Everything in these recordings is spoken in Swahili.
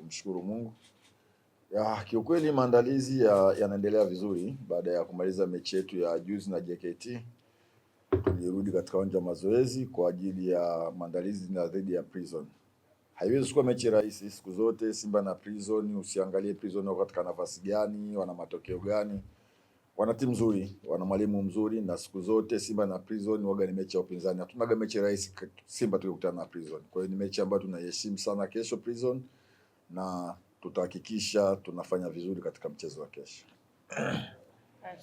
kumshukuru Mungu. Kiukweli maandalizi yanaendelea vizuri. Baada ya kumaliza mechi yetu ya juzi na JKT, tulirudi katika uwanja wa mazoezi kwa ajili ya maandalizi na dhidi ya Prison. Haiwezi kuwa mechi rahisi siku zote. Simba na Prison, usiangalie Prison wako katika nafasi gani, wana matokeo gani. Wana timu nzuri, wana mwalimu mzuri, na siku zote Simba na Prison waga ni mechi ya upinzani. Hatunaga mechi rahisi Simba tukikutana na Prison. Kwa hiyo ni mechi ambayo tunaiheshimu sana kesho Prison, na tutahakikisha tunafanya vizuri katika mchezo wa kesho.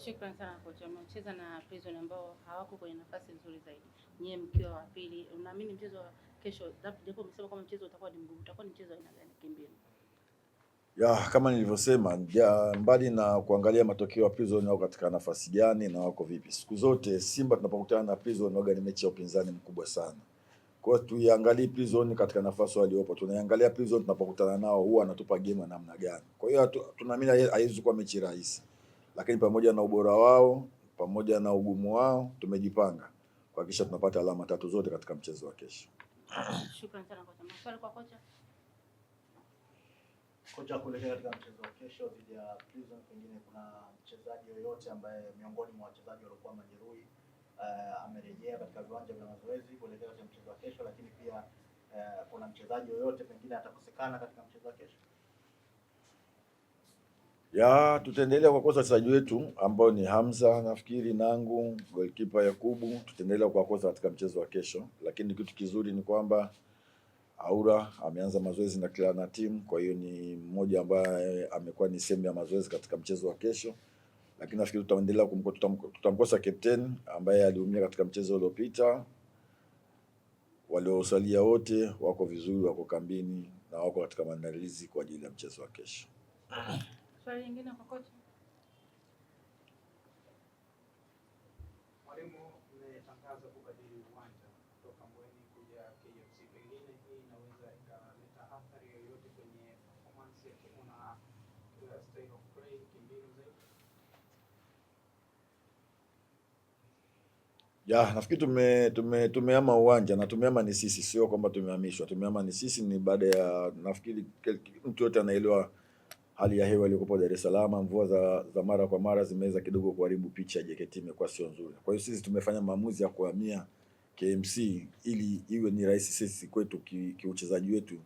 Shukrani sana kocha. Mmecheza na Prison ambao hawako kwenye nafasi nzuri zaidi. Nyie mkiwa wa pili, unaamini mchezo wa kesho, japo umesema kama mchezo utakuwa ni mgumu, utakuwa ni mchezo aina gani kimbinu? Kama nilivyosema, mbali na kuangalia matokeo ya Prison wako katika nafasi gani na wako vipi, siku zote Simba tunapokutana na Prison waga ni mechi ya upinzani mkubwa sana. Kwa hiyo tuiangalie Prison katika nafasi waliopo, tunaiangalia Prison tunapokutana nao huwa anatupa game namna gani. Kwa hiyo tunaamini haiwezi kuwa mechi rahisi, lakini pamoja na ubora wao, pamoja na ugumu wao, tumejipanga kuhakikisha tunapata alama 3 zote katika mchezo wa kesho. Shukrani sana kocha. Maswali kwa kocha. Kocha, kuelekea katika mchezo wa kesho dhidi ya Prison, pengine kuna mchezaji yoyote ambaye miongoni mwa wachezaji waliokuwa majeruhi amerejea katika viwanja vya mazoezi kuelekea katika mchezo wa kesho, lakini pia kuna mchezaji yoyote pengine atakosekana katika mchezo wa kesho? Tutaendelea kuwakosa wachezaji wetu ambao ni Hamza, nafikiri Nangu, goalkeeper Yakubu, tutaendelea kuwakosa katika mchezo wa kesho, lakini kitu kizuri ni kwamba Aura ameanza mazoezi na kila na timu, kwa hiyo ni mmoja ambaye amekuwa ni sehemu ya mazoezi katika mchezo wa kesho. Lakini nafikiri tutaendelea tutamkosa captain ambaye aliumia katika mchezo uliopita. Waliosalia wote wako vizuri, wako kambini na wako katika maandalizi kwa ajili ya mchezo wa kesho. Swali lingine kwa kocha. Mwalimu, mmetangaza kubadili uwanja kutoka Mbweni kuja KMC, pengine hii inaweza ikaleta athari yoyote kwenye performance ya timu na style of play kimbinu zaidi? Nafikiri tumeama uwanja, na tumeama ni sisi, sio kwamba tumehamishwa. Tumeama ni sisi, ni baada ya, nafikiri mtu yote anaelewa hali ya hewa iliyokuwa Dar es Salaam. Mvua za mara kwa mara zimeweza kidogo kuharibu picha ya JKT, imekuwa sio nzuri. Kwa hiyo sisi tumefanya maamuzi ya kuhamia KMC ili iwe ni rahisi sisi kwetu kiuchezaji wetu,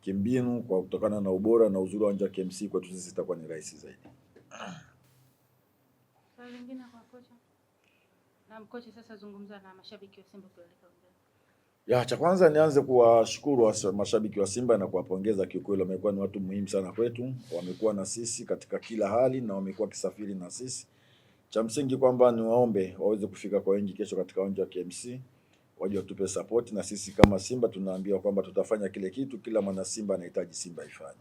kimbinu, kwa kutokana na ubora na uzuri wa uwanja wa KMC, kwetu sisi itakuwa ni rahisi zaidi. Swali lingine kwa kocha. Na mkocha, sasa zungumza na mashabiki wa Simba kuelekea mbele. Cha kwanza nianze kuwashukuru mashabiki wa Simba na kuwapongeza. Kiukweli wamekuwa ni watu muhimu sana kwetu, wamekuwa na sisi katika kila hali na wamekuwa kisafiri na sisi. Cha msingi kwamba niwaombe waweze kufika kwa wengi kesho katika uwanja wa KMC, waje watupe support, na sisi kama Simba tunaambia kwamba tutafanya kile kitu kila mwana Simba anahitaji Simba ifanye.